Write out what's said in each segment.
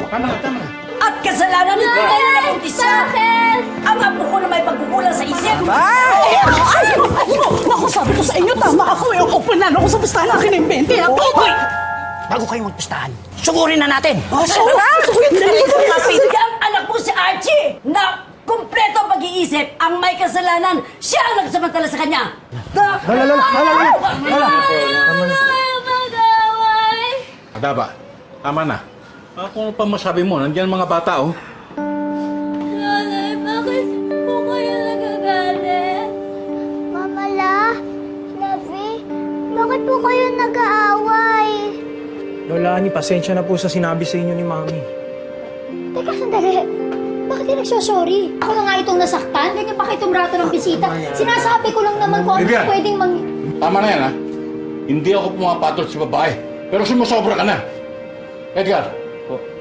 Tama. At kasalanan nito ngayon na umpisa ang apo ko na may pagkukulang sa isip. Ay! Naku, sabi ko sa inyo, tama ako eh. Ako panalo ko sa pistahan akin ng 20. Hoy! Bago kayo magpistahan, sugurin na natin. So, Mapindyang anak mo si Archie na kumpleto ang pag-iisip. Ang may kasalanan, siya ang nagsamantala sa kanya. Adaba, tama na. Kung ano pa masabi mo, nandiyan mga bata, oh. Nanay, bakit po kayo nagagalit? Mama La, Lavi, bakit po kayo nag-aaway? Lola Ani, pasensya na po sa sinabi sa inyo ni Mami. Teka, sandali. Bakit kayo nagsosorry? Ako na nga itong nasaktan. Ganyan pa kayo tumrato ng bisita. Sinasabi ko lang naman kung ano Vivian! pwedeng Tama na yan, ha? Hindi ako pumapatol sa babae. Pero sumusobra ka na. Edgar,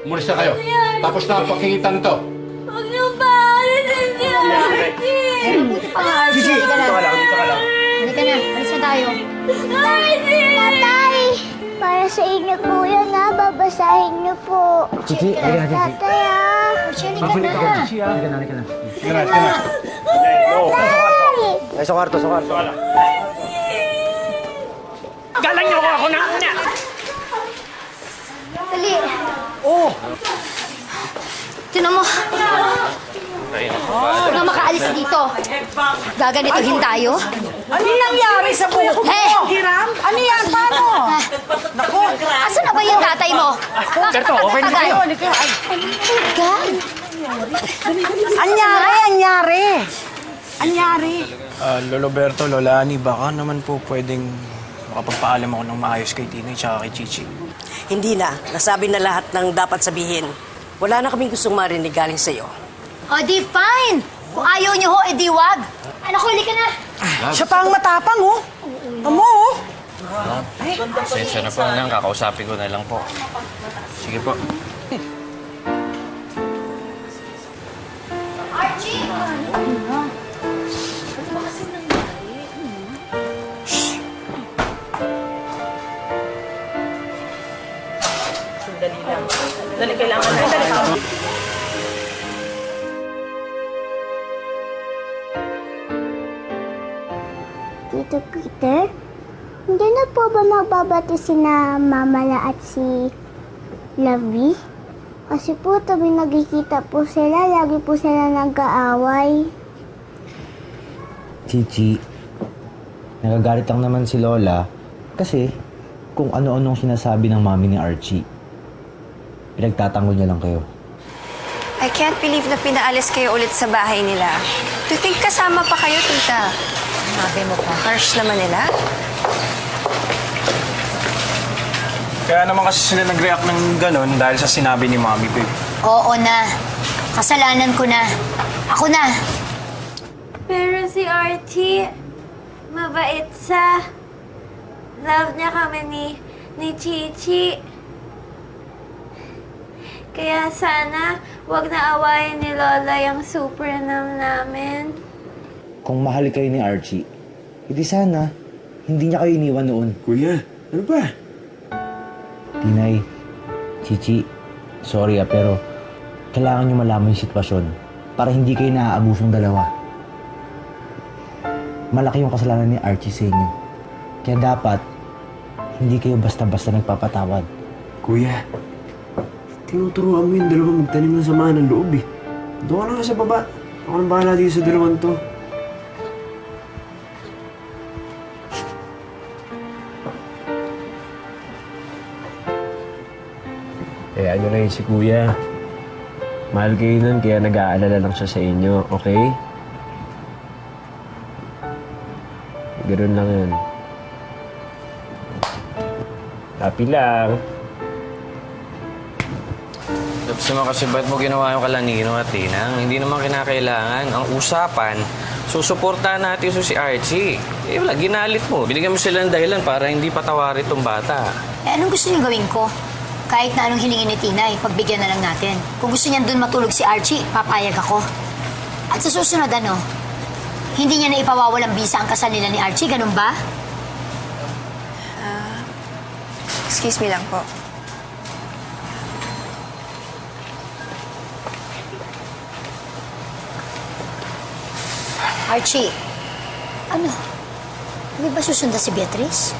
umalis na kayo. Tapos na ang pakingitan to. Huwag niyo ba? Mabuti pa nga, Archie. Gigi, dito ka lang. Halika na, alis na tayo. Tatay! Para sa inyo po yan ha, babasahin niyo po. Gigi, halika na, Gigi. Tatay ha. Halika na. Halika na. Sige na. Ay, sa kwarto. Galang niyo ako na una! Dali. Oh. Tinan mo. Huwag na makaalis dito. Gaganituhin tayo. ano nangyari sa buhok mo? Hey! Hiram? Ano yan? Paano? Naku! Asan na ba yung tatay mo? Berto, okay na kayo. God. Anyari? Lolo Berto, Lola Ani, baka naman po pwedeng makapagpaalam ako ng maayos kay Tina at kay Chichi. Hindi na. Nasabi na lahat ng dapat sabihin. Wala na kaming gustong marinig galing sa'yo. O di fine. Kung ayaw niyo ho, edi wag. Anak, huli ka na. Siya pa ang matapang, oh. Amo, oh. Pasensya na po lang, kakausapin ko na lang po. Sige po. Archie! Tito Peter, hindi na po ba magbabati sina Mama La at si Lavi? Kasi po tuwing nagkikita po sila, lagi po sila nag-aaway. Chichi, nagagalit lang naman si Lola kasi kung ano-anong sinasabi ng mami ni Archie. Pinagtatanggol niya lang kayo. I can't believe na pinaalis kayo ulit sa bahay nila. To think kasama pa kayo, tita. Sabi mo pa. Harsh naman nila. Kaya naman kasi sila nag-react ng gano'n dahil sa sinabi ni Mami, babe. Oo na. Kasalanan ko na. Ako na. Pero si Archie, mabait sa love niya kami ni Chichi. Kaya sana wag na awayin ni Lola yung super namin. Kung mahal kayo ni Archie, hindi sana, hindi niya kayo iniwan noon. Kuya, ano ba? Tinay, Chichi, sorry pero kailangan niyo malaman yung sitwasyon para hindi kayo naaabusong dalawa. Malaki yung kasalanan ni Archie sa inyo. Kaya dapat, hindi kayo basta-basta nagpapatawad. Kuya, tinuturuan mo yung dalawang magtanim ng samaan ng loob eh. Doon ka na nga sa baba. Ako nang bahala dito sa dalawang to. Eh, ano na yun si Kuya. Mahal kayo nun, kaya nag-aalala lang siya sa inyo, okay? Ganoon lang yun. Happy lang. Tapos naman kasi ba't mo ginawa yung kalanino at Tinang? Hindi naman kinakailangan. Ang usapan, susuportahan natin si Archie. Eh wala, ginalit mo. Binigyan mo sila ng dahilan para hindi patawari itong bata. Eh, anong gusto niyo gawin ko? Kahit na anong hilingin ni Tinay, pagbigyan na lang natin. Kung gusto niyan doon matulog si Archie, papayag ako. At sa susunod, hindi niya na ipawawalang bisa ang kasal nila ni Archie, ganun ba? Excuse me lang po. Archie, ano? Hindi ba susunda si Beatrice?